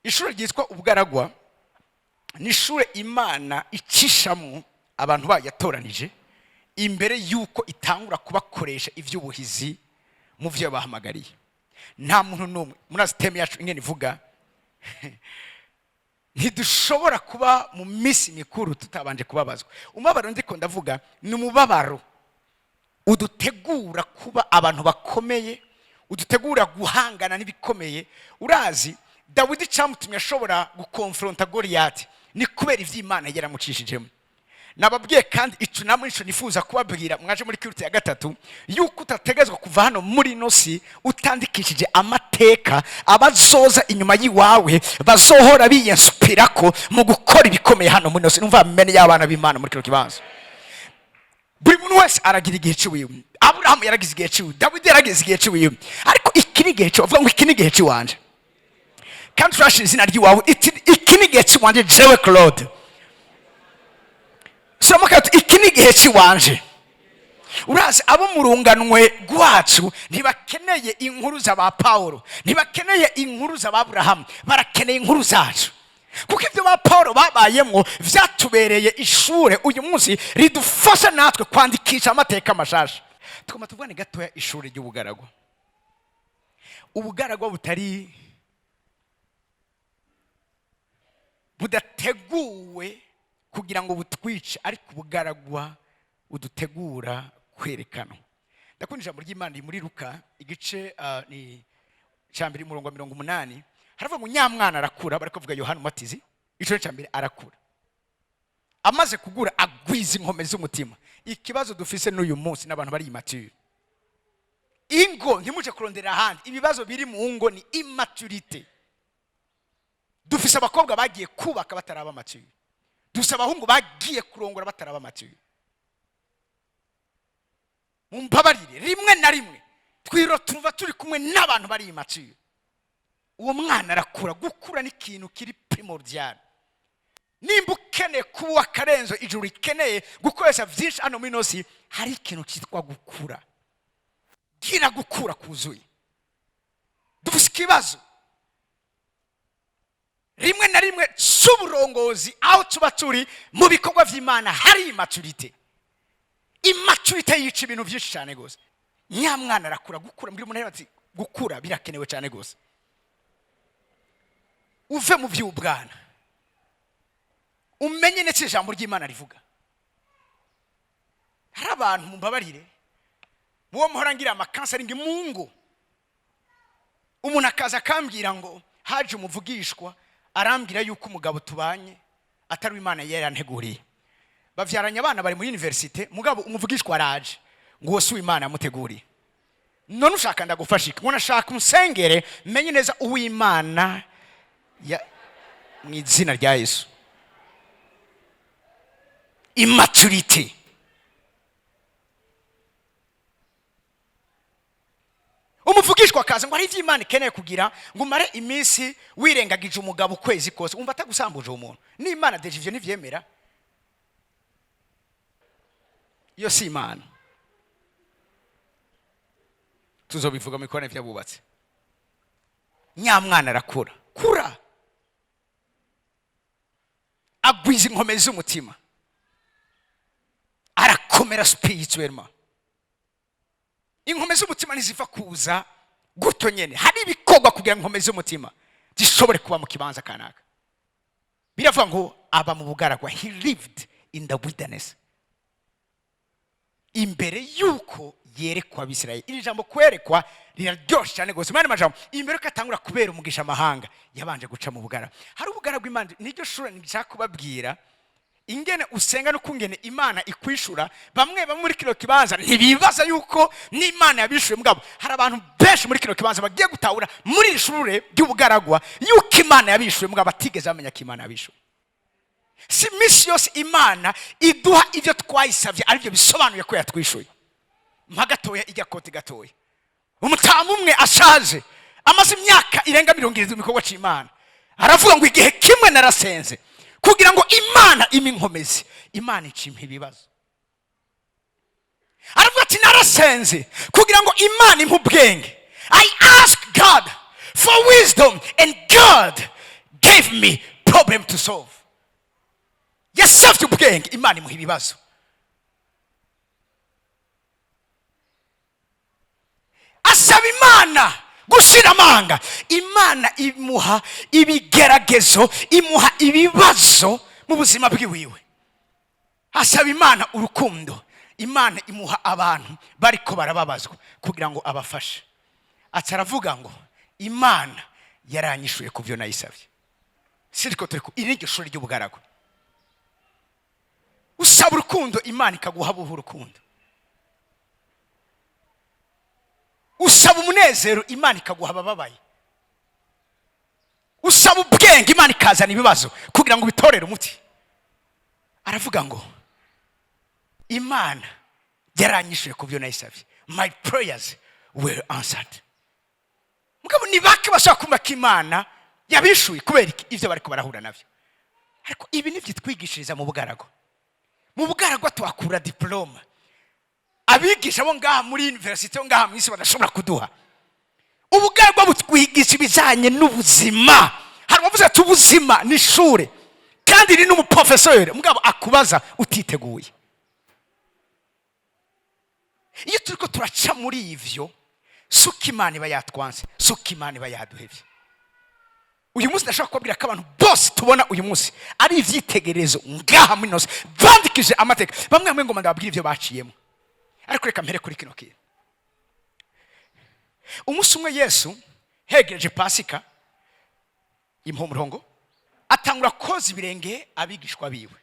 ishuri ryitwa ubugaragwa ni ishuri Imana icishamwe abantu bayatoranije imbere yuko itangura kubakoresha ivy'ubuhizi mu vyo bahamagariye. Nta muntu numwe muri system yacu ingene ivuga ntidushobora kuba mu misi mikuru tutabanje kubabazwa. Umubabaro ndiko ndavuga ni umubabaro udutegura kuba abantu bakomeye, udutegura guhangana n'ibikomeye. Urazi Dawidi cyamutumye ashobora gukonfronta Goliath ni kubera ivy'Imana yaramucishijemo. Nababwiye kandi ico namwe ico nifuza kubabwira mwaje muri kirute ya gatatu yuko utategezwa kuva hano muri nosi utandikishije amateka abazoza inyuma yiwawe bazohora biyinspirako mu gukora ibikomeye hano muri nosi. Numva mene y'abana b'Imana muri kiro kibanza. Buri muntu wese aragira igihe ciwiwe. Abraham yaragize igihe ciwiwe, Dawidi yaragize igihe ciwiwe, ariko iki ni igihe cyo uvuga ngo iki ni igihe ciwanje. Kandi turashira izina ry'iwawe iki ni igihe ciwanje jewe Claude. Somakati iki ni igihe ciwanje. Urazi abo murunganwe gwacu ntibakeneye inkuru za ba Paulo, ntibakeneye inkuru za Abraham, barakeneye inkuru zacu. Kuko ibyo ba Paulo babayemo vyatubereye ishure uyu munsi ridufasha natwe kwandikisha amateka mashasha. Tukoma tuvane gatoya ishure ry'ubugaragwa. Ubugaragwa butari budateguwe kugira ngo butwice, ariko ubugaragwa udutegura kwerekana. Ndakunda ijambo ry'Imana muri Luka igice ni cyambere umurongo wa 180 haravuga ngo nyamwana arakura, bariko vuga Yohana Umubatizi ico cyambere arakura, amaze kugura agwiza inkomezi z'umutima. Ikibazo dufise n'uyu munsi n'abantu bari immature, ingo ntimuje kurondera ahandi, ibibazo biri mu ngo ni immaturité. Dufise abakobwa bagiye kubaka bataraba mature, dufise abahungu bagiye kurongora bataraba mature. Mumbabarire rimwe na rimwe twiro tuva turi kumwe n'abantu bari immature. Uwo mwana arakura, gukura ni ikintu kiri primordial. Nimba ukeneye kuba akarenzo ijuru ikeneye gukoresha vyinshi hano muri nosi, hari ikintu cyitwa gukura. Gira gukura kuzuye. Dufise ikibazo rimwe na rimwe c'uburongozi aho tuba turi mu bikorwa vy'Imana hari immaturité. Immaturité yica ibintu byinshi cyane gose. Nyamwana arakura, gukura mbiri umuntu ati gukura birakenewe cyane gose. Uve mu by'ubwana umenye netse ijambo ry'Imana rivuga. Hari abantu mumbabarire muwo muhorangira amakansaringi mu ngo, umuntu akaza akambwira ngo haje umuvugishwa arambwira yuko umugabo tubanye atari Imana yaranteguriye. Bavyaranye abana bari muri university, mugabo umuvugishwa araje ngo wose w'Imana yamuteguriye. None ushaka ndagufashika, ngo nashaka umusengere menye neza uw'Imana ya mwizina rya Yesu. Immaturité. Umuvugishwa akaza ngo ari ivy'Imana ikeneye kugira ngo umare iminsi wirengagije umugabo ukwezi kose, umva atagusambuje umuntu. Ni Imana deje ivyo nivyemera. Yo si Imana. Tuzobivuga mu ikone vy'abubatse. Nyamwana arakura, kura, agwiza inkomezi z'umutima, arakomera spirituellement. Inkomezi z'umutima niziva kuza guto nyene, hari ibikorwa kugira inkomezi z'umutima zishobore kuba mu kibanza kanaka. Biravuga ngo aba mu bugaragwa, he lived in the wilderness, imbere yuko yerekwa Abisirayeli. Iri jambo kwerekwa riraryoshe cyane gose. Mane majambo imbere ko atangura kubera umugisha amahanga yabanje guca mu bugara. Hari ubugara bw'Imana niryo shura nishaka kubabwira ingene usenga no kungene Imana ikwishura. Bamwe muri kiro kibanza ntibibaza yuko ni Imana yabishuye, mugabo hari abantu benshi muri kiro kibanza bagiye gutahura muri ishure ry'ubugaragwa yuko Imana yabishuye, mugabo batigeze bamenya ko Imana yabishuye. Si misi yose Imana iduha ivyo twayisavye arivyo bisobanuye ko yatwishuye. Mpagatoya ijya koti gatoya. Umutamu umwe ashaje amaze imyaka irenga 70 mu bikorwa c'Imana, aravuga ngo igihe kimwe narasenze kugira ngo Imana iminkomezi. Imana icimpa ibibazo. Aravuga ati narasenze kugira ngo Imana impubwenge. I ask God for wisdom and God gave me problem to solve. Yasavye ubwenge, Imana imuha ibibazo. Asaba Imana gushira amanga, Imana imuha ibigeragezo, imuha ibibazo mu buzima bwiwiwe. Asaba Imana urukundo, Imana imuha abantu bariko barababazwa kugira ngo abafashe. Ataravuga ngo Imana yaranyishuye ku byo nayisabye. Siriko turiko irige shuri ry'ubugaragu. Usaba urukundo, Imana ikaguha urukundo. Usaba umunezero, Imana ikaguha abababaye. Usaba ubwenge, Imana ikazana ibibazo kugira ngo bitorere umuti. Aravuga ngo Imana yaranyishuye ku byo nayisabye. My prayers were answered. Mugabo ni bake bashaka kumva ko Imana yabishuye kubera ivyo bariko barahura navyo. Ariko ibi nivyo twigishiriza mu bugarago. Mu bugarago twakura diploma. Abigisha bo ngaha muri university bo ngaha mwisi badashobora kuduha. Ubugarago butwigisha ibijanye n'ubuzima. Hari wavuze ati ubuzima ni ishure kandi ni n'umuprofesseur mugabo akubaza utiteguye. Iyo turiko turaca muri ivyo, suka Imana iba yatwanse, suka Imana iba yaduhevye. Uyu munsi ndashaka kubabwira ko abantu bose tubona uyu munsi ari ivyitegerezo ngaha muri nose bandikije amateka. Bamwe ngo ndababwira ivyo baciyemo. Ariko reka mpere kuri kino kintu. Umunsi umwe Yesu hegereje Pasika impumurongo, atangura koza ibirenge abigishwa biwe.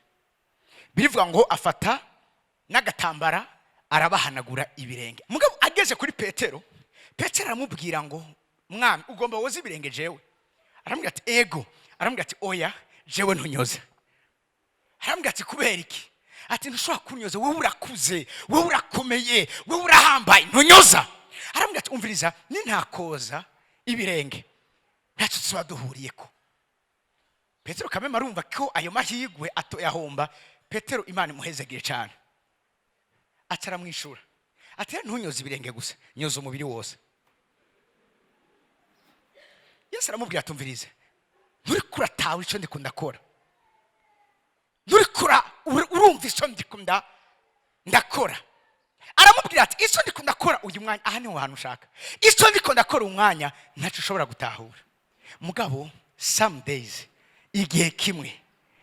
Birivuga ngo afata n'agatambara arabahanagura ibirenge. Mugabo ageze kuri Petero, Petero aramubwira ngo mwami ugomba woza ibirenge jewe. Aramubwira ati ego. Aramubwira ati oya jewe ntunyoza. Aramubwira ati kubera iki? Ati ntushobora kunyoza, wewe urakuze, wewe urakomeye, wewe urahambaye, ntunyoza. Aramubwira ati umviriza, ni ntakoza ibirenge ntacyo tuba duhuriyeko. Petero kameme arumva ko ayo mahigwe atoyahomba. Petero Imana imuhezagire cyane. Ataramwishura ati ntunyoza ibirenge gusa, nyoza umubiri wose. Yesu aramubwira ati umvirize, nturi kuratawe ico ndikunda kora, nturi kura urumva ico ndikunda ndakora. Aramubwira ati ico ndikunda kora uyu mwanya, aha niho hantu ushaka, ico ndikunda kora umwanya ntacyo ushobora gutahura. Mugabo some days, igihe kimwe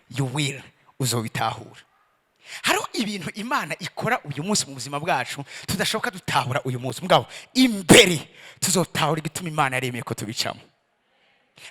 you will uzobitahura. Hariho ibintu Imana ikora uyu munsi mu buzima bwacu tudashoboka dutahura uyu munsi. Mugabo imbere tuzotahura igituma Imana yaremeye ko tubicamo.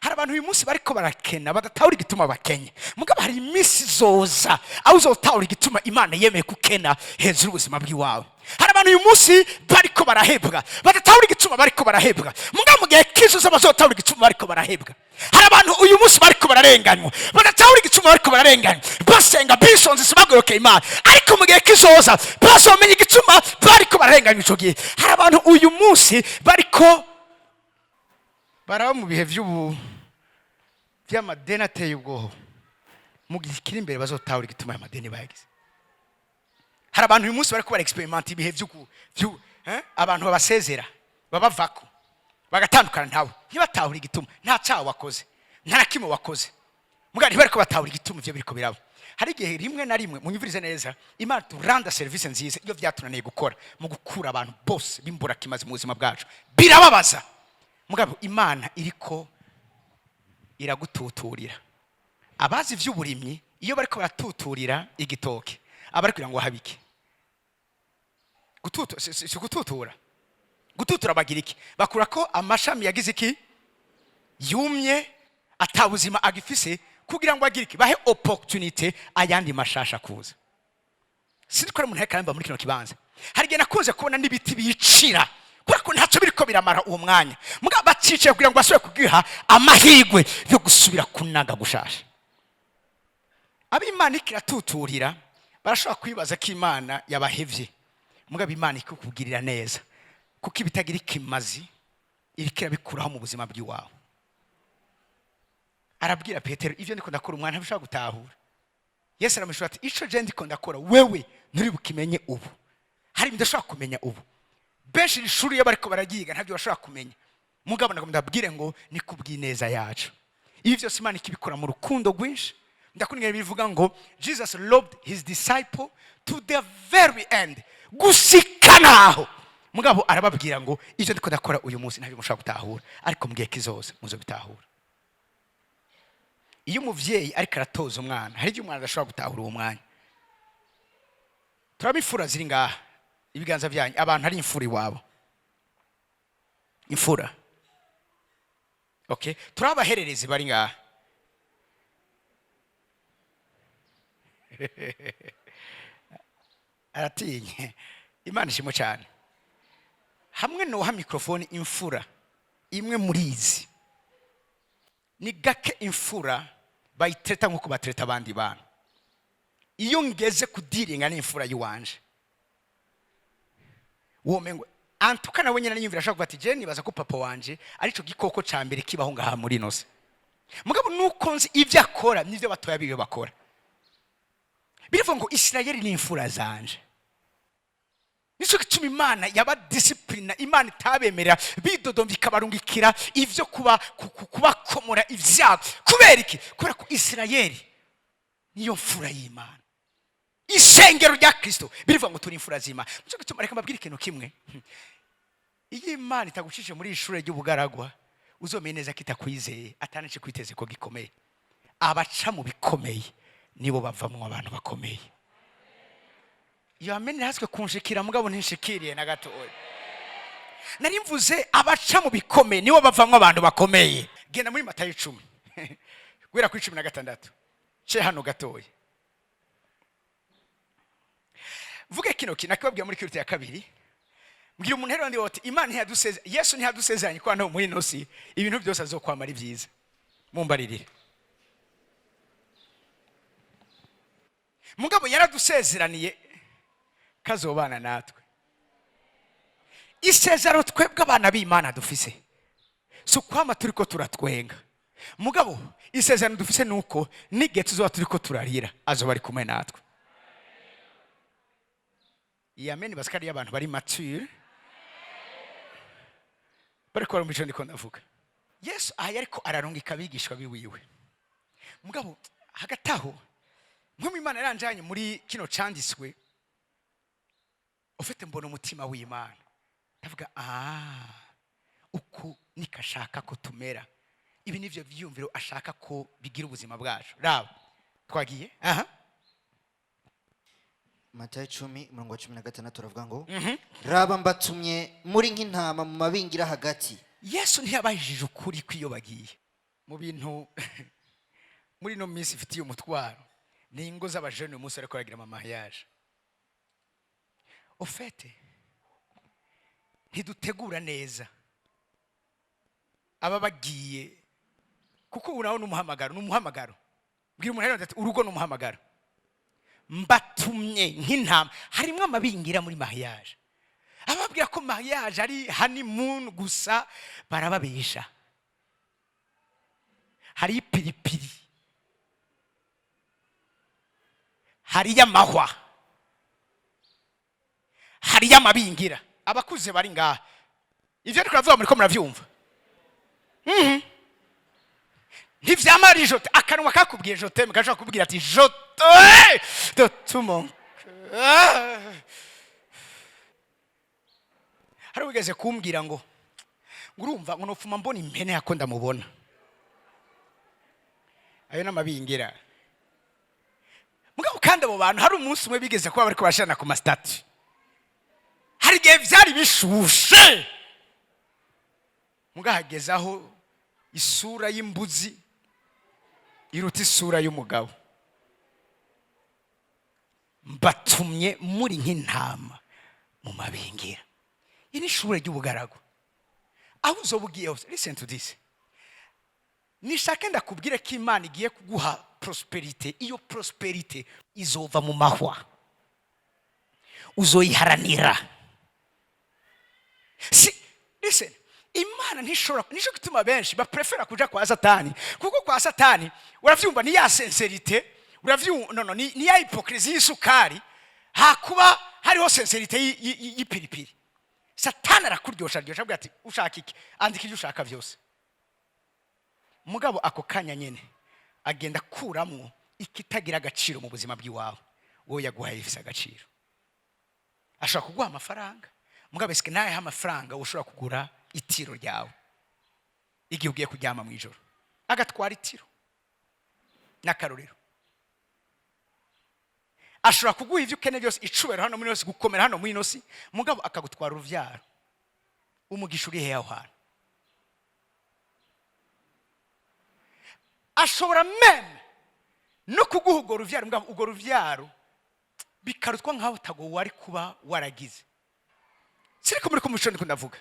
Hari abantu uyu munsi bariko barakena badatahura igituma bakenye. Mugabo hari iminsi zoza aho uzotahura igituma Imana yemeye kukena hejuru ubuzima bw'iwawe. Hari abantu uyu munsi bariko barahebwa badatahura igituma bariko barahebwa. Mugabo mu gihe kizoza bazotahura igituma bariko barahebwa. Hari abantu uyu munsi bariko bararenganywa badatahura igituma bariko bararenganywa, basenga bisonze sibagoroke Imana, ariko mu gihe kizoza bazomenya igituma bariko bararenganywa ico gihe. Hari abantu uyu munsi bariko baraba mu bihe by'amadeni ateye ubwoba, mu gihe kiri imbere bazotahura igituma y'amadeni bayagize. Hari abantu uyu munsi bariko bara experiment ibihe abantu babasezera babavako bagatandukana ntawe, ntibatahura igituma, nta cyaha wakoze, nta nakimwe wakoze. Mugabo bariko batahura igituma ivyo biriko birabo. Hari igihe rimwe na rimwe munyumvirize neza, Imana turanda service nziza iyo vyatunaniye gukora mu gukura abantu bose bimbura kimaze mu buzima bwacu, birababaza. Mugabo Imana iriko iragututurira. Abazi vy'uburimyi iyo bariko baratuturira igitoke abari kugira ngo habike gututura bagira iki? Bakura ko amashami yagize iki yumye atabuzima agifise kugira ngo agire iki, bahe opportunity ayandi mashasha kuza. Sidikora umuntu yakamba muri kino kibanza. Hari igihe nakunze kubona n'ibiti bicira kuko ntacyo biriko biramara uwo mwanya, mugabo bacice kugira ngo basubire kugiha amahigwe yo gusubira kunaga gushasha. Ab'Imana ikiratuturira barashobora kwibaza ko Imana yabahevye, mugabo Imana ikukugirira neza kuko ibitagira ikimazi irikira bikuraho mu buzima bw'iwawe. Arabwira Petero, ivyo ndiko ndakora umwana ntabishaka gutahura. Yesu aramwishura ati ico je ndiko ndakora wewe nturi bukimenye ubu. Hari ndashaka kumenya ubu. Benshi ishuri yo bariko baragiga ntabyo bashaka kumenya. Mugabo ndabwire ngo ni kubw'ineza yacu. ibi byose imana ikibikora mu rukundo rwinshi. Ndakunda bivuga ngo Jesus loved his disciple to the very end, gusika naho. Mugabo arababwira ngo ivyo ndiko ndakora uyu munsi ntabyo mushaka gutahura, ariko mugiye kizoza muzo bitahura. Iyo umuvyeyi ariko aratoza umwana, hari igihe umwana adashobora gutahura uwo mwanya. Turaba imfura ziri ngaha, ibiganza byanyu, abantu hari imfura iwabo, imfura. Okay, turaba hererezi bari ngaha. Aratinye, Imana ishimwe cyane. Hamwe noha mikrofoni imfura imwe murizi, ni gake imfura bayitereta nkuko batereta abandi bantu. Iyo ngeze kudiringa n'imfura yiwanje, womengo antuka nawe nyina niyumvira ashaka ati je nibaza ko papa wanje arico gikoko ca mbere kibaho ngaha muri nose. Mugabo nuko nzi ivyo akora nivyo batoya bibe bakora. Birivuga ngo Isirayeli ni imfura zanje. Nico gituma Imana yaba discipline, Imana itabemerera bidodomvika barungikira ivyo kubakomora ivyago. Kubera iki? Kubera ko Isirayeli niyo mfura y'Imana, ishengero rya Kristo. Birivuga ngo turi imfura z'Imana. Nico gituma reka mbabwira ikintu kimwe, iyo Imana itagushije muri ishure ry'ubugaragwa, uzomenye neza kitakwizeye atanace kwiteze ko gikomeye. Abaca mu bikomeye nibo bavamwe abantu bakomeye. Iyo amenye haswe kunshikira mugabo ntinshikiriye na gatoya. Nari mvuze abaca mu bikomeye nibo bavamwe abantu bakomeye. Genda muri Matayo 10 gwera ku 16 ce hano gatoya. Vuga kino kinakababwira muri kirute ya kabiri. Mbwira umuntu hero ndi wote Imana ntiyaduseze, Yesu ntiyadusezeranye ko hano muri nosi ibintu byose azokwamara ibyiza. Mumbaririre. Mugabo yaradusezeraniye kazobana natwe. Isezerano twebwe abana b'Imana dufise so kwama turiko turatwenga. Mugabo isezerano dufise nuko nige tuzoba turiko turarira azoba ari kumwe natwe. Amen. Basikari y'abantu bari mature bariko barumva ndiko ndavuga. Yesu ariko ararungika abigishwa biwiwe. Mugabo hagataho nko Imana yaranjanye muri kino candiswe, ufite mbona umutima w'Imana ndavuga uko nikashaka ko tumera. Ibi nivyo vyumviro ashaka ko bigira ubuzima bwacu. Raba twagiye Matayo 10:16 turavuga ngo raba mbatumye muri nk'intama mu mabingira hagati. Yesu ntiyabajije ukuri kwiyo bagiye mu bintu muri no minsi ifitiye umutwaro ni ingo z'abajene umunsi ariko aragira mariage. Ofete ntidutegura neza aba bagiye, kuko uraho n'umuhamagaro. Bwira umuntu rero ati urugo n'umuhamagaro. Mbatumye nk'intama, harimo amabingira muri mariage. Ababwira ko mariage ari honeymoon gusa barababesha. Hari ipiripiri, hari y'amahwa, hari y'amabingira. Abakuze bari ngaha ivyo ariko ravuga muri ko muravyumva. Ntivyamara ijote akanwa kakubwiye jote mukashaka kubwira ati jote de tout mon hari wigeze kumbwira ngo urumva ngo nopfuma mbona impene yako ndamubona. Ayo n'amabingira. Mugabo kandi abo bantu hari umunsi umwe bigeze kuba bariko bashana ku mastati. Hari gihe vyari bishushe. Mugahagezaho isura y'imbuzi iruta isura y'umugabo. Mbatumye muri nk'intama mu mabingira. Ini ishure ry'ubugaragu. Aho uzobugiye hose, listen to this. Nishaka ndakubwire ko Imana igiye kuguha prosperity. Iyo prosperity izova mu mahwa, uzoyiharanira. Listen, Imana ntishobora, nico gituma benshi baprefera kuja kwa Satani, kuko kwa Satani uravyumva ni ya sincerite, uravyumva ni ya hypocrisie y'isukari, hakuba hariho sincerite y'ipiripiri. Satani arakuryosha ryosha bwa ati ushaka iki, andika ibyo ushaka byose. mugabo ako kanya nyene agenda kuramwo ikitagira agaciro mu buzima bw'iwawe, wowe yaguhaye ifise agaciro. Ashobora kuguha amafaranga, mugabo eske naye amafaranga ushobora kugura itiro ryawe igihe ugiye kuryama mu ijoro, agatwara itiro n'akarorero. Ashobora kuguha ivyo ukeneye byose, icubero hano muri yose, gukomera hano muri inosi, mugabo akagutwara uruvyaro. Umugisha uri hehe aho hantu? Ashobora meme no kuguha urwo ruvyaro, mugabo urwo ruvyaro bikarutwa nkaho utago wari kuba waragize. Siriko muri kumuco ndiko ndavuga.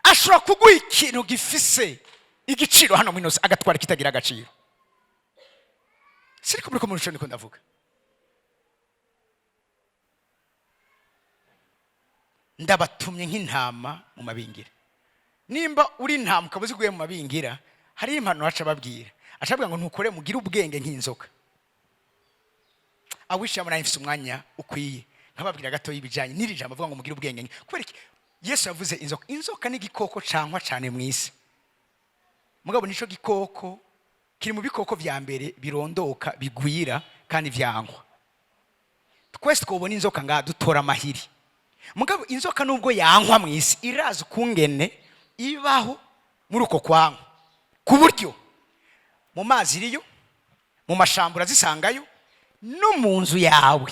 Ashobora kuguha ikintu gifise igiciro hano muri inosi, agatwara kitagira agaciro. Siriko muri kumuco ndiko ndavuga. Ndabatumye nk'intama mu mabingira. Nimba uri intama ukabuze guye mu mabingira, hari impano aca babwira. Acabwa ngo ntukore mugire ubwenge nk'inzoka. Awisha muri ifise umwanya ukwiye. Nkababwira gato y'ibijanye n'iri jambo avuga ngo mugire ubwenge. Kubera iki Yesu yavuze inzoka. Inzoka ni igikoko cankwa cane mw'isi. Mugabo nico gikoko kiri mu bikoko vya mbere birondoka, bigwira kandi vyankwa. Twese twobona inzoka nga dutora amahiri. Mugabo inzoka nubwo yankwa mw'isi, iraza ukungene ibaho muri uko kwankwa, ku buryo mu mazi iriyo, mu mashambura zisangayo, no mu nzu yawe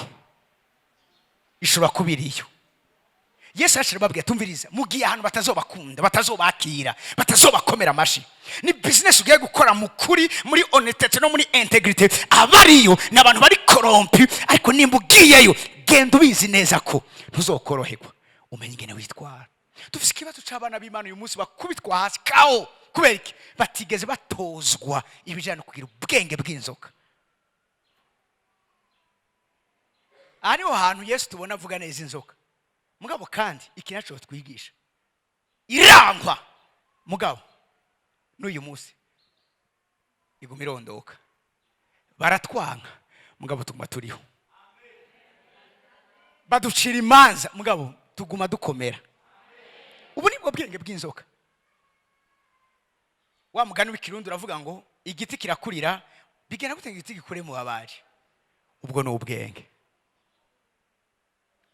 ishobora kubiriyo. Yesu ashira babwiye tumviriza, mugiye ahantu batazobakunda, batazobakira, batazobakomera amashi. Ni business ugiye gukora mu kuri, muri honnêteté no muri intégrité, abariyo n'abantu bari corrompu, ariko nimba ugiyeyo genda ubizi neza ko ntuzokoroherwa, umenye ingene witwara. Dufise ikibazo c'abana b'Imana uyu munsi bakubitwa hasi kao, kubera iki batigeze batozwa ibijana kugira ubwenge bw'inzoka. Ariho hantu Yesu tubona avuga neza inzoka. Mugabo kandi iki naco twigisha irankwa, mugabo n'uyu munsi iguma irondoka, baratwanga mugabo tuguma turiho, baducira imanza mugabo tuguma dukomera. Ubu nibwo bwenge bw'inzoka. Wa mugani w'ikirundi uravuga ngo igiti kirakurira bigena gute igiti gikure mu babaje. Ubwo no ubwenge.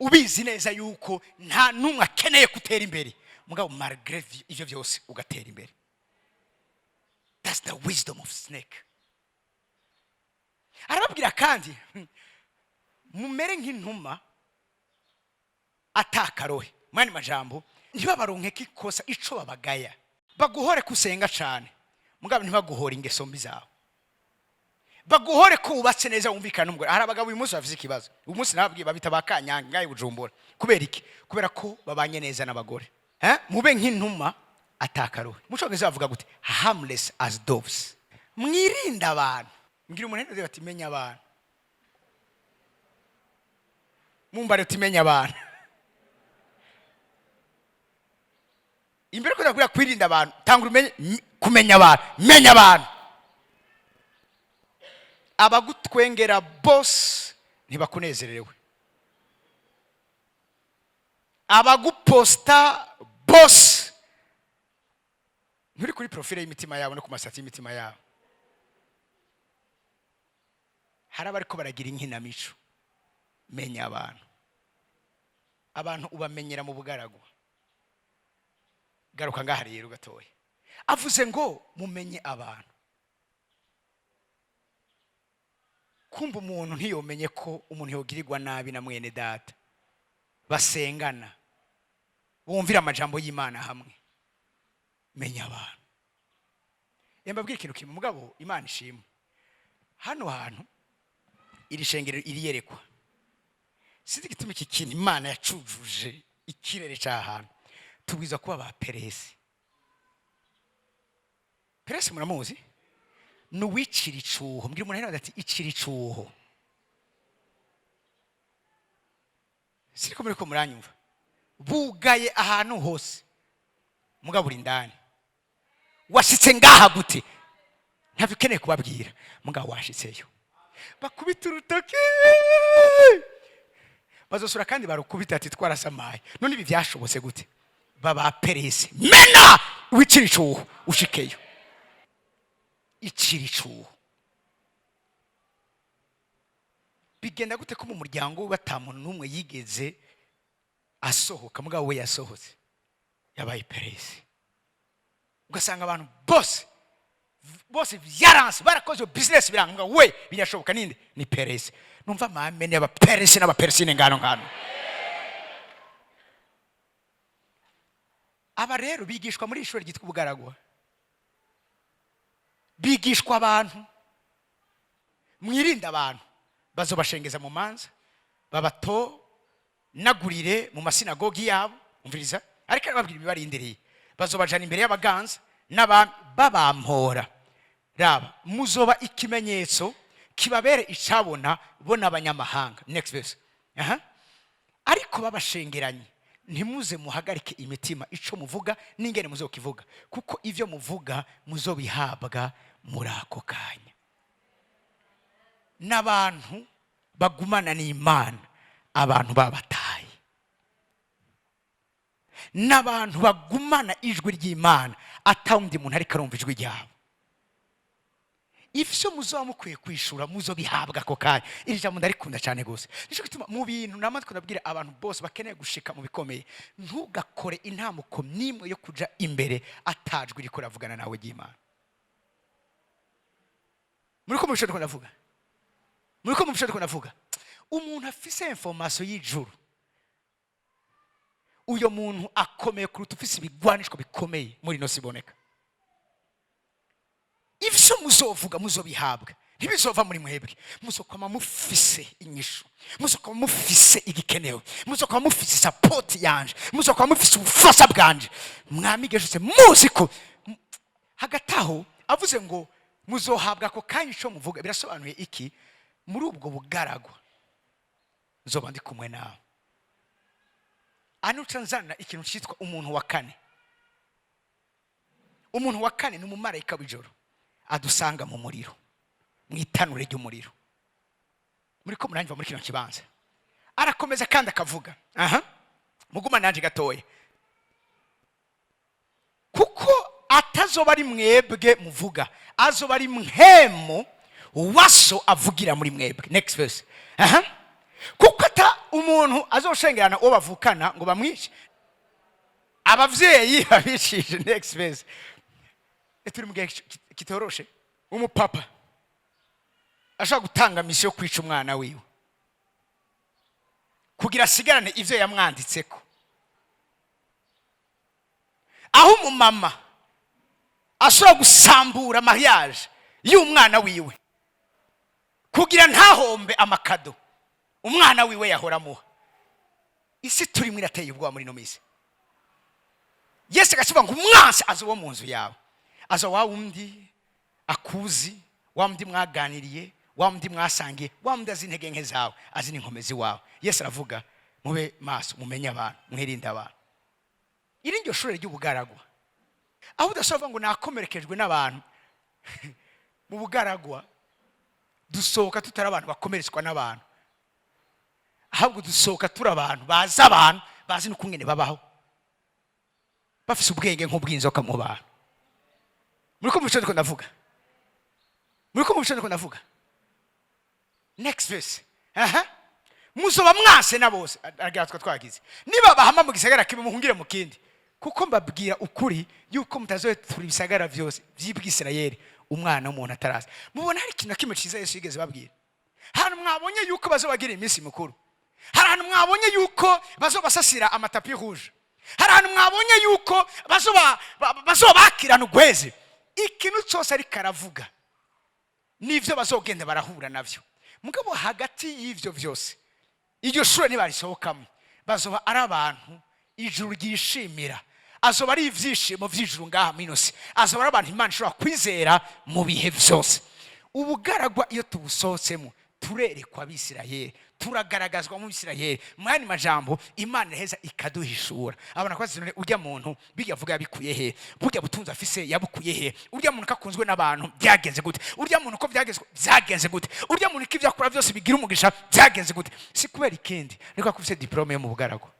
Ubizi neza yuko nta numwe akeneye gutera imbere, mugabo malgré ivyo byose ugatera imbere. That's the wisdom of snake. Arababwira kandi mumere nk'intuma atakarohe. Mwani majambo ntibabaronke kikosa ico babagaya. Baguhore kusenga cyane, mugabo ntibaguhore ingeso mbi zawe. Baguhore ko ubatse neza wumvikana n'umugore. Hari abagabo uyu munsi bafise ikibazo. Uyu munsi nababwiye babita bakanyanga ngaye Bujumbura. Kubera iki? Kubera ko babanye neza n'abagore. Mube nk'intuma atakarohe. Mucongeze bavuga gute? Harmless as doves. Mwirinda abantu. Ngira umuntu bati menya abantu. Mumbare timenya abantu. Imbere ko kwirinda abantu, tangura umenye kumenya abantu, menya abantu. Abagutwengera boss ntibakunezerewe. Abaguposta boss nturi kuri profile y'imitima yabo no ku masati y'imitima yabo. Hari abariko baragira inkinamico. Menya abantu. Abantu ubamenyera mu bugaragu. Garuka ngaha rero gatoya. Avuze ngo mumenye abantu. Kumva umuntu ntiyomenye ko umuntu yogirirwa nabi na mwene data. Basengana. Bumvira amajambo y'Imana hamwe. Menya abantu. Yambabwira ikintu kimwe, mugabo Imana ishimwe. Hano hantu iri shengero iri yerekwa. Sinzi gituma iki kintu Imana yacujuje ikirere cy'ahantu. Tubwiza kuba ba Peresi. Peresi muramuzi? Nuwicira icuho. Mbwira umuntu hano ati icira icuho. Siriko muri ko muranyumva. Bugaye ahantu hose. Mugabo uri ndani. Washitse ngaha gute? Ntabwo ukeneye kubabwira. Mugabo washitseyo. Bakubita urutoki. Bazosura kandi barukubita ati twarasamaye. None ibi byashobotse gute? Baba Peresi. Mena wicira icuho ushikeyo. icira icuho. Bigenda gute ko mu muryango we batamuntu n'umwe yigeze asohoka, mugabo we yasohotse yabaye perezi? Ugasanga abantu bose byaranse, barakoze business biranga, we birashoboka ninde? Ni perezi. Numva amamene y'abaperezi n'abaperesine ngano. Aba rero bigishwa muri ishuri ryitwa ubugaragwa, bigishwa abantu, mwirinde abantu bazobashengeza mu manza, babato nagurire mu masinagogi yabo, umviriza, ariko babwira ibibarindiriye, bazobajana imbere y'abaganza babampora. Raba, muzoba ikimenyetso kibabere icabona bona abanyamahanga. Next verse. Ariko babashengeranye ntimuze muhagarike imitima ico muvuga n'ingene muzokivuga, kuko ivyo muvuga muzobihabwa muri ako kanya. N'abantu bagumana n'Imana, abantu babataye. N'abantu bagumana ijwi ry'Imana, atawundi muntu ariko arumva ijwi ryabo. Ifyo muzoba mukwiye kwishura muzobihabwa ako kanya. Iri jambo ndarikunda cyane gose. Nico gituma mu bintu namatwe ndabwira abantu bose bakeneye gushika mu bikomeye, ntugakore intamuko nimwe yo kuja imbere atajwe riko ravugana nawe ry'Imana. Muriko mubishobora ko ndavuga? Muriko mubishobora ko ndavuga? Umuntu afise information y'ijuru, uyo muntu akomeye kuruta ufise ibigwanishwa bikomeye muri no siboneka. Ivyo muzovuga muzobihabwa, ntibizova muri mwebwe. Muzokoma mufise inyishu, muzokoma mufise igikenewe, muzokoma mufise support yanje, muzokoma mufise ubufasha bwanje. Mwamigejutse muziko hagataho avuze ngo muzohabwa ko kanya ico muvuga, birasobanuye iki? Muri ubwo bugaragwa nzoba ndi kumwe nawe. Anucanzana ikintu cyitwa umuntu wa kane. Umuntu wa kane ni umumarayika w'ijoro, adusanga mu muriro, mwitanure ry'umuriro. Muriko murangiva muri kino kibanza. Arakomeza kandi akavuga, muguma nanje gatoya, kuko atazoba ari mwebwe muvuga, azoba ari mhemu waso avugira muri mwebwe. Next verse. Kuko ata umuntu azoshengerana uwo bavukana ngo bamwice, abavyeyi babishije. Next verse. Turi mugihe kitoroshe, umupapa ashaka gutanga misiyo kwica umwana wiwe kugira asigarane ivyo yamwanditseko, aho umumama ashobora gusambura mariage y'umwana wiwe kugira ntahombe amakado umwana wiwe yahora muha. Isi turi mwirateye ubwoba muri no misi. Yesu agasiba ngo umwansi azowo mu nzu yawe, azo wa wundi akuzi, wa wundi mwaganiriye, wa wundi mwasangiye, wa wundi azi intege nke zawe, azi n'inkomezi wawe. Yesu aravuga mube maso, mumenye abantu, mwirinde abantu. Iri ndio shure ry'ubugaragwa, aho udashobora ngo nakomerekejwe n'abantu. Mu bugaragwa dusohoka tutari abantu bakomeretswa n'abantu, ahubwo dusohoka turi abantu bazi abantu, bazi n'ukungene babaho, bafise ubwenge nk'ubw'inzoka mu bantu. Muriko mubishobora ko ndavuga? Muriko mubishobora ko ndavuga? Next verse. Muzoba mwase na bose, aragatwa twagize. Niba bahama mu gisagara kibe muhungire mu kindi, kuko mbabwira ukuri yuko mutazoye turi bisagara vyose vy'Ibwisirayeli umwana w'umuntu ataraza. Mubona hari ikintu kimwe ciza Yesu yigeze babwira? Hano mwabonye yuko bazobagira iminsi mikuru, hari ahantu mwabonye yuko bazobasasira amatapi rouge, hari ahantu mwabonye yuko bazobakirana ugweze. Ikintu cyose ari karavuga nivyo bazogenda barahura navyo. Mugabo hagati y'ivyo vyose iryo shure nibarisohokamo bazoba ari abantu ijuru ryishimira, azoba ari ivyishimo vy'ijuru ngaha minose, azoba ari abantu Imana ishobora kwizera mu bihe vyose. Ubugaragwa iyo tubusohotsemo turerekwa Abisirayeli, turagaragazwa mu Bisirayeli. Mwani majambo Imana heza ikaduhishura. Abana kwazi none urya muntu biyavuga yabikuye he, burya butunza afise yabukuye he, urya muntu kakunzwe n'abantu byagenze gute, urya muntu ko byagenze gute, urya muntu kivya kora byose bigira umugisha byagenze gute. Si kubera ikindi niko akufise diplome yo mu bugaragwa.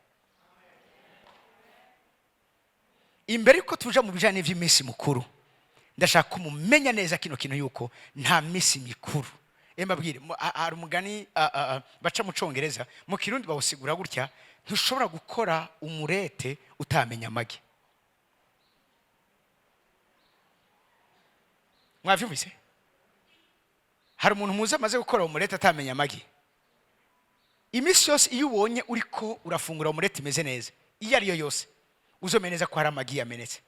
Imbere ko tuja mu bijanye vy'iminsi mukuru, ndashaka kumumenya neza kino kintu yuko nta misi mikuru. Mbabwire hari umugani baca mu Congereza, mu Kirundi bawusigura gutya: ntushobora gukora umurete utamenya amagi. Mwavyumvise? Hari umuntu muzi amaze gukora umurete atamenya amagi. Imisi yose iyo ubonye uriko urafungura umurete imeze neza, iyo ariyo yose uzomenya neza ko hari amagi yamenetse.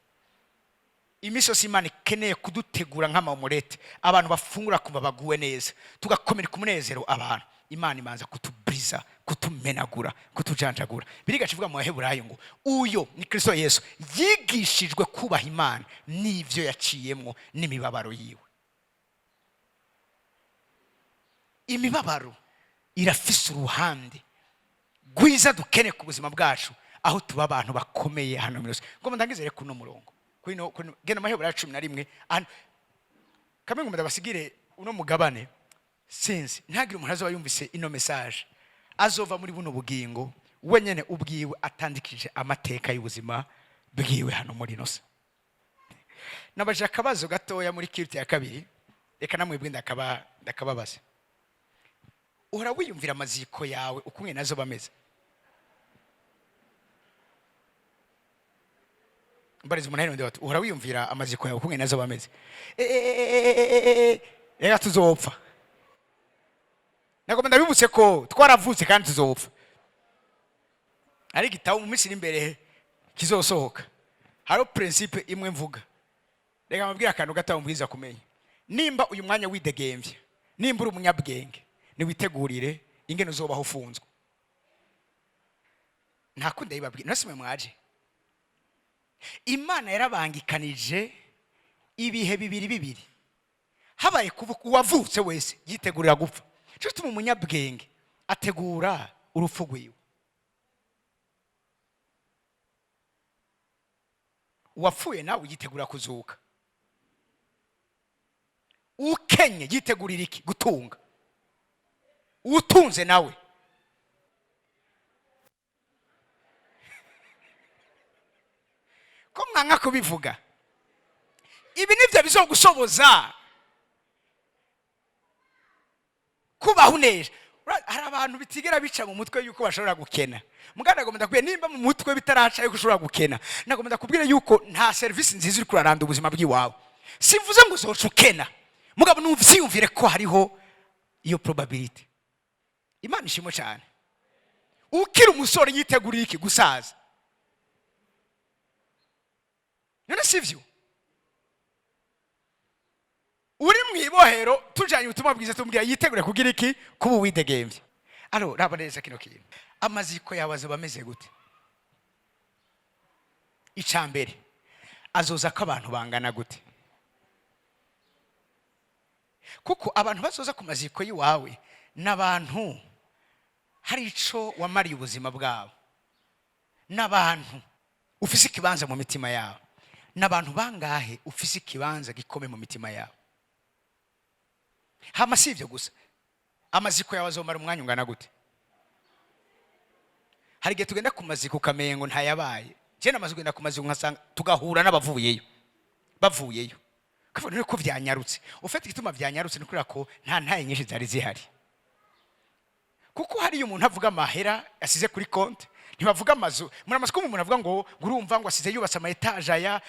Imisi yose Imana ikeneye kudutegura nk'amamurete, abantu bafungura kumva baguwe neza, tugakomera ku munezero abantu. Imana imanza kutubriza, kutumenagura, kutujanjagura. Biriga kivuga mu Baheburayo ngo uyo ni Kristo Yesu yigishijwe kubaha Imana n'ivyo yaciyemwo n'imibabaro yiwe. Imibabaro irafise uruhande gwiza dukene ku buzima bwacu, aho tuba abantu bakomeye hano muri Yesu. Ngo ndangizere kuno murongo kuno gena Maheburayo 11 kamwe ngo ndabasigire uno mugabane. Sinzi ntagire umuntu azoba yumvise ino message azova muri buno bugingo wenyene ubwiwe atandikije amateka y'ubuzima bwiwe hano muri Nosa. Nabaje akabazo gatoya muri kiriti ya kabiri, reka namwebwe ndakababaza. Uhora wiyumvira amaziko yawe ukumwe nazo bameze? Mbariza umuntu hano ndabati uhora wiyumvira amaziko yawe ukumwe nazo bameze? Reka tuzopfa. Nagomba ndabibutse ko twaravutse kandi tuzopfa. Ari gitaho mu minsi imbere kizosohoka. Haro principe imwe mvuga. Reka mabwira akantu gataho mbwiza kumenya. Nimba uyu mwanya widegemvye, nimba uri umunyabwenge, ni witegurire ingene uzobaho ufunzwe. Ntakunde yibabwira nasimwe mwaje. Imana yarabangikanije ibihe bibiri. Habaye kuvuka uwavutse wese yitegurira gupfa. Cyo tuma umunyabwenge ategura urupfu rwiwe. Uwapfuye nawe yitegura kuzuka. Ukenye yitegurira iki? Gutunga. Utunze nawe ko mwanga kubivuga. Ibi nivyo bizogushoboza kubaho neza. Hari abantu bitigera bica mu mutwe yuko bashobora gukena. Muganda agomba kubwira nimba mu mutwe bitaraca yuko ushobora gukena, nagomba kubwira yuko nta service nziza uri kuraranda ubuzima bw'iwawe. Simvuze ngo uzoca ukena, mugabo nuvyiyumvire ko hariho iyo probability. Imana ishimo cyane. Ukiri umusore yiteguriye iki? Gusaza. None sivyo? Uri mwibohero tujanye ubutumwa bwiza tumbwira yitegure kugira iki? Kuba widegemvye. Alo raba neza kino kintu. Amaziko yawe azoba ameze gute? Icambere azoza ko abantu bangana gute? Kuko abantu bazoza ku maziko yiwawe n'abantu hari ico wamariye ubuzima bwabo, n'abantu ufise ikibanza mu mitima yabo, n'abantu bangahe ufise ikibanza gikome mu mitima yabo. Hama sivyo gusa, amaziko yawe azomara umwanya ungana gute? Hari gihe tugenda ku maziko kamengo ntayabaye. Je namaziko ngenda ku maziko nkasanga tugahura n'abavuyeyo bavuyeyo kuvuna ko vyanyarutse. Ufite igituma vyanyarutse nikuri ko nta ntaye nyinshi zari zihari. Kuko hari umuntu avuga amahera asize kuri konti, ntibavuga amazu. Muri amasiko umuntu avuga ngo urumva ngo asize yubatse ama etage aya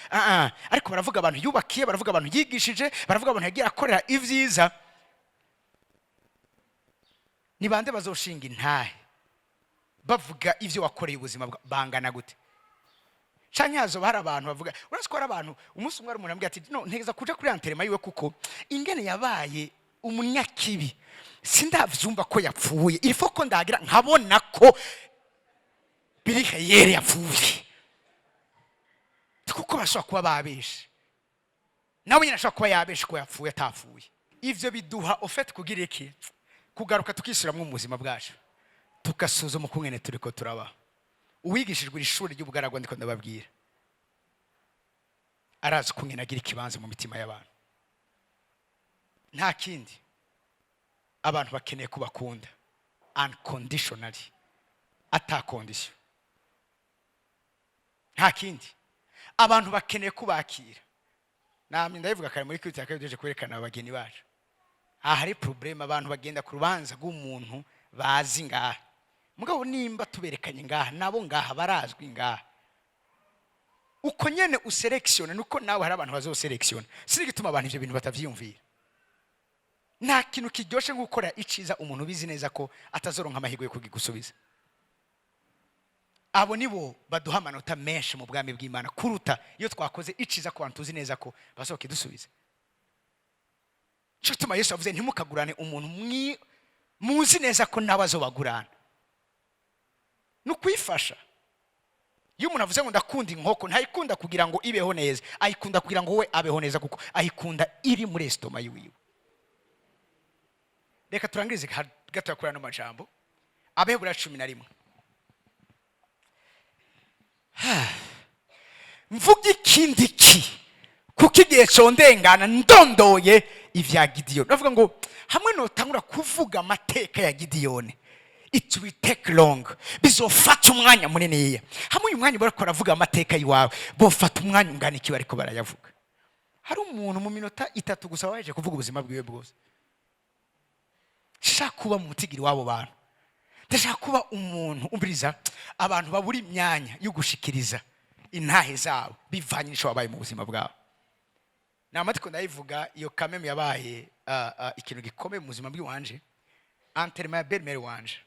ariko baravuga abantu yubakiye, baravuga abantu yigishije, baravuga abantu yagiye akorera ivyiza. Ni bande bazoshinga intahe bavuga ivyo wakoreye ubuzima bangana gute? Canke hazo hari abantu bavuga urasi ko ari abantu umunsi umwe umuntu ambwiye ati no ntegeza kuja kuri anterema yiwe kuko ingene yabaye umunyakibi sindavyumva ko yapfuye. Ifo ko ndagira nkabona ko birihe yere yapfuye. Kuko bashobora kuba babeshe. Nawe nyine ashobora kuba yabeshe ko yapfuye atafuye. Ivyo biduha ofete kugira iki? Kugaruka tukishyira mu buzima bwacu. Tukasuzuma ukungene turiko turaba. Uwigishijwe ishuri ry'ubugaragwa ndiko ndababwira. Arazi ukungene agira ikibanza mu mitima y'abantu. Nta kindi. Abantu bakeneye kubakunda unconditionally, ata condition. Nta kindi. Abantu bakeneye kubakira namwe ndayivuga kare muri kwita kabiri kwerekana abageni bacu. Hari problem abantu bagenda ku rubanza rw'umuntu bazi ngaha. Mugabo nimba tuberekanye ngaha nabo ngaha barazwi ngaha. Uko nyene uselection nuko nawe hari abantu bazoselection. Siri gituma abantu ivyo bintu batavyiyumvira. Nta kintu kiryoshe nko gukora iciza umuntu bizi neza ko atazoronka amahirwe yo kugigusubiza. Abo nibo baduha amanota menshi mu bwami bw'Imana kuruta iyo twakoze iciza ku bantu tuzi neza ko basohoke dusubiza. Cyituma Yesu avuze ntimukagurane umuntu muzi neza ko nawe azobagurana. Nukwifasha. Iyo umuntu avuze ngo ndakunda inkoko ntayikunda kugira ngo ibeho neza, ayikunda kugira ngo we abeho neza kuko ayikunda iri muri estoma yiwe. Reka turangirize gato yakura no majambo. Abahebura 11. Mvuga ikindi kuko igihe cyondengana ndondoye ivya Gideyoni. Navuga ngo hamwe notangura kuvuga amateka ya Gideyoni, it will take long. Bizofata umwanya munini. Hamwe uyu mwanya barako baravuga amateka yiwawe, bofata umwanya ungana iki bariko barayavuga. Hari umuntu mu minota 3 gusa waje kuvuga ubuzima bwiwe bwose. Shaka kuba mu mutigiri wabo bantu. Ndashaka kuba umuntu umviriza abantu baburi imyanya yo gushikiriza intahe zabo bivanye n'isho wabaye mu buzima bwabo. Namatiko ndayivuga iyo kameme yabaye ikintu gikomeye mu buzima bw'iwanje. Anterema ya Bermere wanje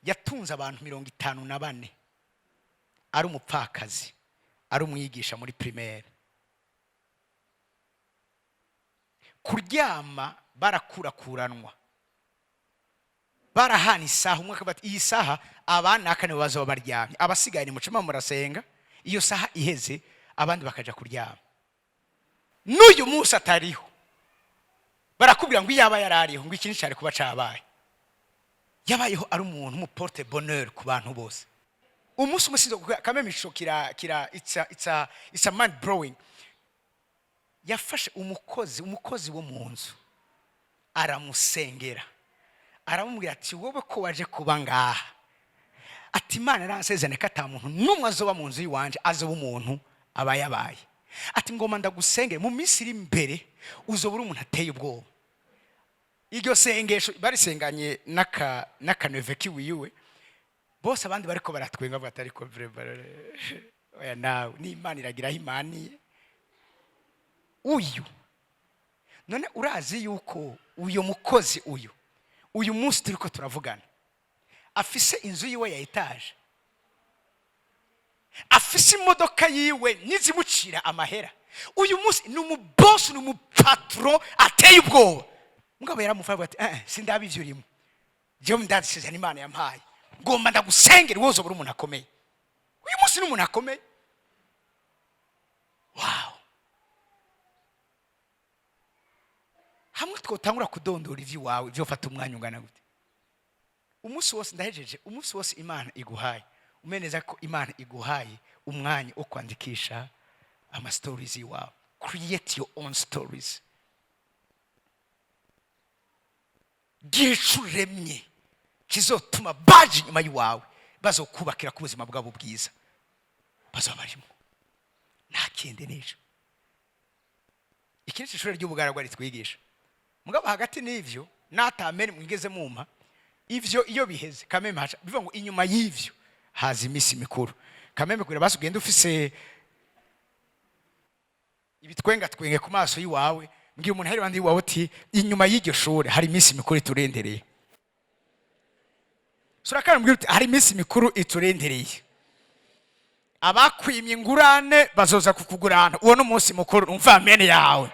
yatunze abantu 54 ari umupfakazi, ari umwigisha muri primaire. Kuryama barakurakuranwa, barahana isaha. Umwe akabati iyi saha abana akane bazo baryamye, abasigaye ni mucema murasenga, iyo saha iheze abandi bakaja kuryama. N'uyu munsi atariho barakubwira ngo yaba yarariho ngo ikintu cyari kuba cabaye. Yabayeho ari umuntu mu porte bonheur ku bantu bose. Umunsi umusizo kameme ishokira it's a mind blowing. Yafashe umukozi wo mu nzu aramusengera, aramubwira ati wowe ko waje kuba ngaha, ati Imana aransezerane ko ata muntu numwe azoba mu nzu yiwanje azoba umuntu abayabaye. Ati ngoma ndagusengere mu minsi iri imbere uzobura umuntu ateye ubwoba. Iryo sengesho barisenganye n'akaneve kiwiwe bose abandi bariko baratwenga bavuga atari ko oya nawe ni Imana iragiraho imaniye. Uyu none urazi yuko uyu mukozi uyu munsi turiko turavugana afise inzu yiwe ya etage, afise imodoka yiwe nizimucira amahera. Uyu munsi ni umuboss, ni umupatron ateye ubwoba. Mugabo yaramufaye ati sindabivyo urimo, je ndadisezana Imana yampaye, ngomba ndagusengera wozo buri umuntu akomeye. Uyu munsi ni umuntu akomeye. Wow. Hamwe twotangura kudondora ivy'iwawe byo fata umwanya ungana gute. Umunsi wose ndahejeje, umunsi wose Imana iguhaye umeneza ko Imana iguhaye umwanya wo kwandikisha ama stories yiwawe. Create your own stories. Gicuremye kizotuma baje nyuma yiwawe bazokubakira ku buzima bwabo bwiza bazabarimo. Nta kindi nico ikindi ishuri ry'ubugaragwa ritwigisha. Mugabo hagati n'ivyo natamene mwigeze mumpa ivyo iyo biheze kameme haca bivuga ngo inyuma y'ivyo haza imisi mikuru. Kameme kwira basugenda ufise ibitwenga twenge ku maso yiwawe, ngiye umuntu hari bandi yiwawe ati inyuma y'iryo shuri hari imisi mikuru iturendereye. Surakana mbwira uti hari imisi mikuru iturendereye. Abakwimye ingurane bazoza kukugurana uwo no munsi mukuru umva amene yawe.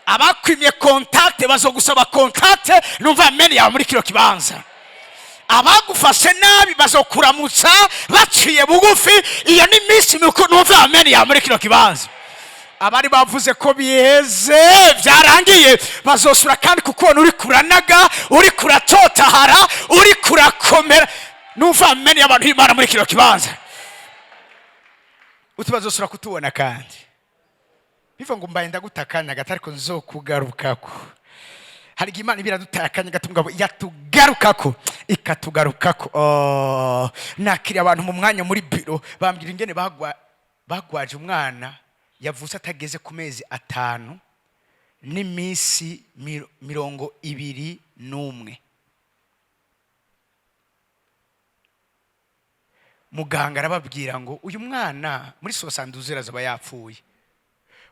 Abakwimye contact bazogusaba contact numva amene yawe muri kiro kibanza. Abagufashe nabi bazokuramutsa baciye bugufi, iyo ni imisi mikuru numva amene yawe muri kiro kibanza. Abari bavuze ko biheze byarangiye bazosura kandi kukubona uri kuranaga, uri kuratotahara, uri kurakomera numva amene y'abantu y'Imana muri kiro kibanza. Utubazosura kutubona kandi biva ngo mbaye ndagutakanya gatariko nzokugarukako. Hari Imana ibiradutayakanya gatumugabo yatugarukako ikatugarukako. Nakiri abantu mu mwanya muri biro bambwira ingene bagwaje umwana yavutse atageze ku mezi 5 n'iminsi 21. Muganga arababwira ngo uyu mwana muri 72 azaba yapfuye.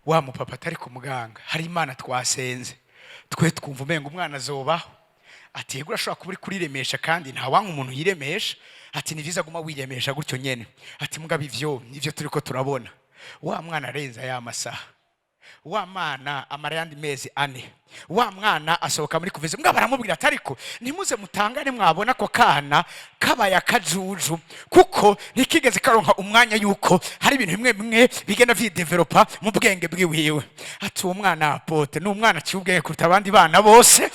Wa mupapa atari ku muganga, hari Imana twasenze twe twumva umenga umwana azobaho. Ati yego urashobora kuba uri kuriremesha kandi nta wanga umuntu yiremesha. Ati ni vyiza guma wiremesha gutyo nyene. Ati mugabe ivyo nivyo turiko turabona. Wa mwana arenza ya masaha, wa mwana amara yandi mezi 4, wa mwana asohoka muri kuvize. Mbwa baramubwira ati ariko ntimuze mutangane mwabona ko kana kabaya kajuju kuko ntikigeze karonka umwanya yuko hari ibintu bimwe bimwe bigenda videvelopa mu bwenge bwiwiwe. Ati uwo mwana apote ni umwana cyubwenge kuruta abandi bana bose.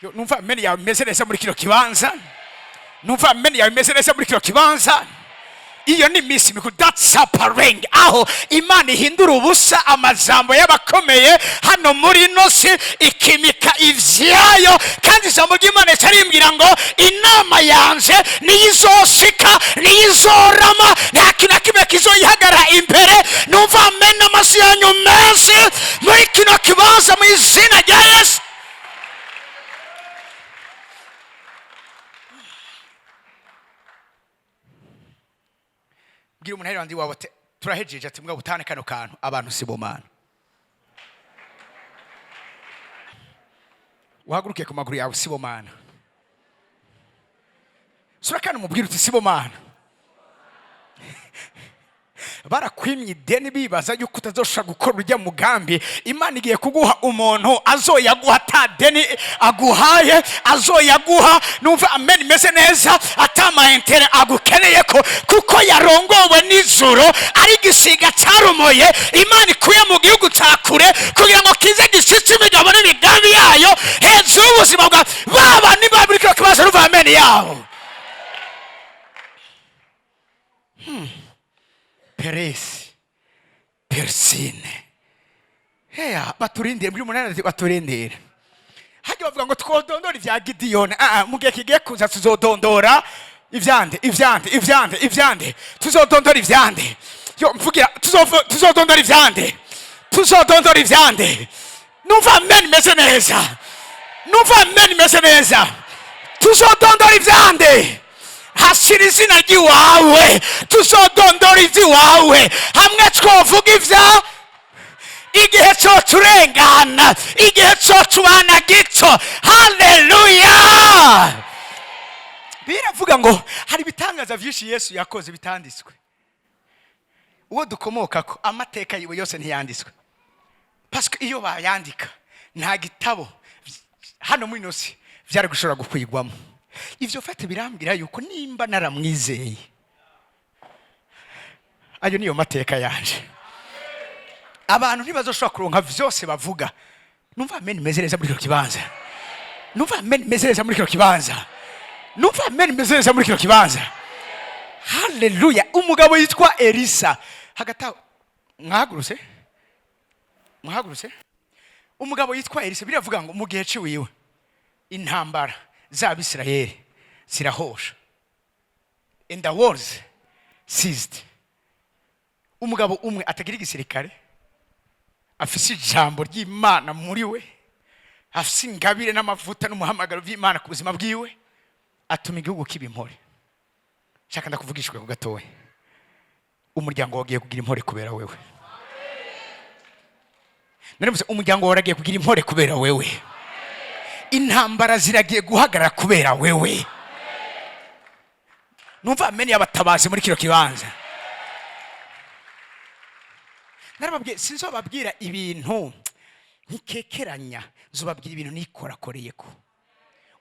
Yo numva meni yawe imeze neza muri kino kibanza. Numva meni yawe imeze neza muri kino kibanza. Iyo ni misi mikuru, that's suffering, aho Imana ihindura ubusa amajambo y'abakomeye hano muri nosi ikimika ivyayo. Kandi ijambo ry'Imana cyarimbwira ngo inama yanje niyizoshika niyizorama nta kintu kimwe kizoyihagara imbere. Numva amen amasi yanyu menshi muri kino kibanza mu izina rya Yesu. Gira umuntu hirandi wawe turahejeje ati mbwa butane kano kantu abantu sibomana. Uhaguruke ku maguru yawe sibomana. Sura kana mubwira uti sibomana. Barakwimye ideni bibaza yuko utazosha gukora urya mugambi. Imana igiye kuguha umuntu azoyaguha ta deni aguhaye, azoyaguha. Numva amen meze neza atama intere agukeneye ko kuko yarongowe n'ijuru ari gisiga cyarumoye. Imana ikuye mu gihugu cyakure kugira ngo kize gishitse imigabo n'imigambi yayo hejuru ubuzima bwa baba nibabiri ko kibazo ruva amen yawo. Peresi, persine. Heya, baturindire, mbiri umunani ati baturindire. Hajya bavuga ngo twodondora ivya Gideyoni. Mugihe kigiye kuza tuzodondora ivyande. Tuzodondora ivyande. Yo mvugira tuzodondora ivyande. Tuzodondora ivyande. Numva amen meze neza. Numva amen meze neza. Tuzodondora ivyande. Hashira izina ry'iwawe, tuzodondora ivy'iwawe hamwe twovuga ivya igihe cyo turengana, igihe cyo tubana gito. Haleluya. Biravuga ngo hari bitangaza vyinshi Yesu yakoze bitanditswe. Uwo dukomokako amateka yiwe yose ntiyanditswe. Parce que iyo bayandika nta gitabo hano muri nosi vyari gushobora gukwigwamo. Ivyo fate birambwira yuko nimba naramwizeye ayo niyo mateka yanje. Abantu ntibazoshobora kuronka vyose bavuga. Numva amen meze neza muri kino kibanza. Numva amen meze neza muri kino kibanza. Numva amen meze neza muri kino kibanza. Haleluya. Umugabo yitwa Elisa hagata mwahaguruse. Umugabo yitwa Elisa biravuga ngo mu gihe ciwiwe intambara z'Abisirayeli zirahosha. And the wars ceased. Umugabo umwe atagira igisirikare, afise ijambo ry'Imana muri we, afise ingabire n'amavuta n'umuhamagaro by'Imana ku buzima bwiwe, atuma igihugu kiba impore. Shaka ndakuvugishwe ku gatowe. Umuryango wagiye kugira impore kubera wewe. Naravuze umuryango waragiye kugira impore kubera wewe. Intambara ziragiye guhagarara kubera wewe. Numva amen y'abatabazi muri kino kibanza. Narababwiye sinzobabwira ibintu nkikekeranya, nzobabwira ibintu nikorakoreyeko.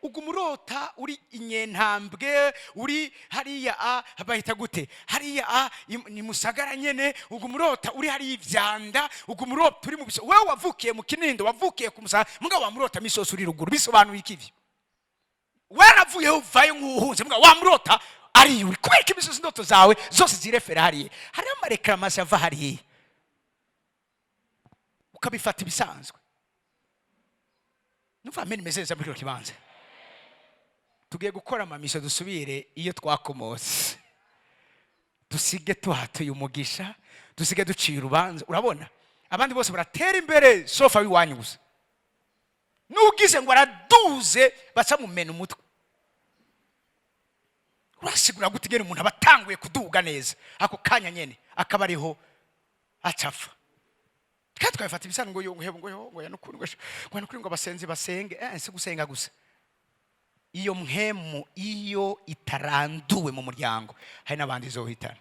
Ugumurota uri inyentambwe, uri hariya bahita gute? Hariya ni Musagara nyene. Ugumurota uri hari ivyanda, ugumurota uri mu biso. Wewe wavukiye mu Kinindo, wavukiye ku Musaga, muga wamurota misoso uri ruguru. Bisobanuye ikivyo? Waravuye uvaye nk'uhunze, muga wamurota ari uri kubera imisoso ndoto zawe zose zirefera hariye. Hari amareklamasi ava hariye. Ukabifata ibisanzwe. Numva amen mezeza muri kibanza. Tugiye gukora amamisho dusubire iyo twakomotse. dusige tuhatuye umugisha, dusige duciye urubanza. Urabona abandi bose baratera imbere sofa w'iwanyu gusa, nugize ngo araduze baca mumena umutwe. Urasigura gutegera umuntu abatanguye kuduga neza ako kanya nyene akaba ariho acafa. Kandi twafata ibisano ngo ngo yanukuri ngo abasenzi basenge, si gusenga gusa. Iyo mpemu iyo itaranduwe mu muryango hari n'abandi izohitana.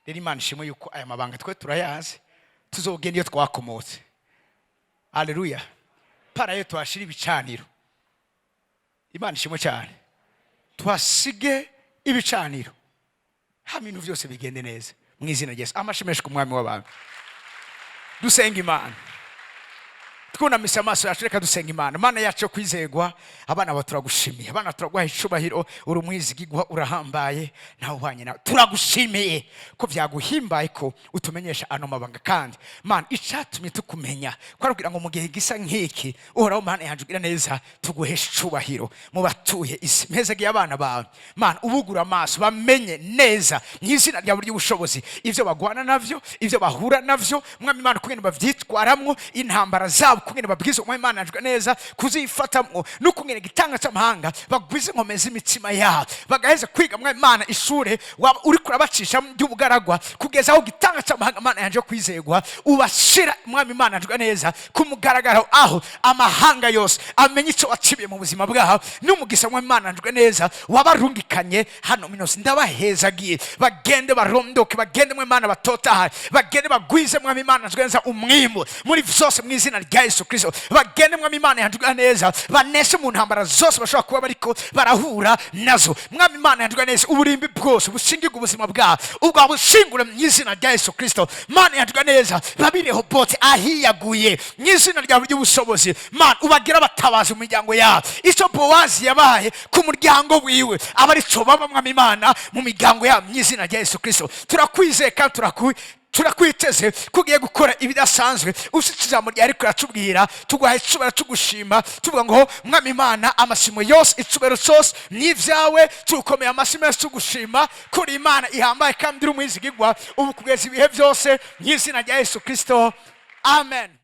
Rero Imana ishimwe yuko aya mabanga twe turayazi, tuzogenda iyo twakomotse. Haleluya. Para yo twashira ibicaniro. Imana ishimwe cyane. Twasige ibicaniro, ibintu byose bigende neza mu izina rya Yesu. Amashimeshwe ku mwami w'abantu. Dusenga Imana, twunamisha amaso yacu, reka dusenga Imana. Mana yacu kwizegwa, abana ba turagushimiye, abana turaguha icubahiro, uri umwizigirwa, urahambaye, nawe uhwanye nawe. Turagushimiye ko byaguhimbaye ko utumenyesha ano mabanga. Kandi Mana icatumye tukumenya kwarubwira ngo mu gihe gisa nk'iki uhoraho Mana yacu ugira neza, tuguhesha icubahiro mu batuye isi. Mpezagiye abana bawe Mana, ubugura amaso bamenye neza mu izina rya buryo ubushobozi ivyo bagwana navyo, ivyo bahura navyo mwami Mana, kugenda bavyitwaramwo intambara zabo, kugenda babwiza umwami Imana yacu neza kuzifatamwo, no kugenda gitanga cy'amahanga bagwize inkomezi imitsima yabo, bagaheza kwiga mwami Imana ishure waba uri kurabacisha mu by'ubugaragwa kugeza aho gitanga cy'amahanga Mana yanje kwizegwa ubashira mwami Imana yacu neza kumugaragaro, aho amahanga yose amenye ico wacibiye mu buzima bwaho n'umugisha mwami Imana yacu neza wabarungikanye hano minose. Ndabahezagiye bagende barondoke, bagende mwami Imana batotaha, bagende bagwize mwami Imana yacu neza umwimbo muri vyose mu izina rya Yesu Kristo. Bagende mwami Imana yacu neza baneshe mu ntambara zose bashobora kuba bariko barahura nazo mwami Imana yacu neza. Uburimbi bwose bushingirwa ubuzima bwabo ubwo bushingure mu izina rya Yesu Kristo. Mana yacu neza babireho bote ahiyaguye mu izina rya buryo ubushobozi. Mana ubagira batabaza mu miryango yabo, ico Bowazi yabaye ku muryango wiwe abarico baba mwami Imana mu miryango yabo mu izina rya Yesu Kristo. Turakwizeye kandi turakwiteze kugiye gukora ibidasanzwe. Ushitse ijambo rya ariko ratubwira tuguhaye icubero tugushima, tuvuga ngo mwami Imana amashimo yose icubero cyose ni vyawe, tukomeye amashimo yose tugushima kuri Imana ihambaye kandi uri umwizigirwa ubu kugeza ibihe byose mu izina rya Yesu Kristo. Amen.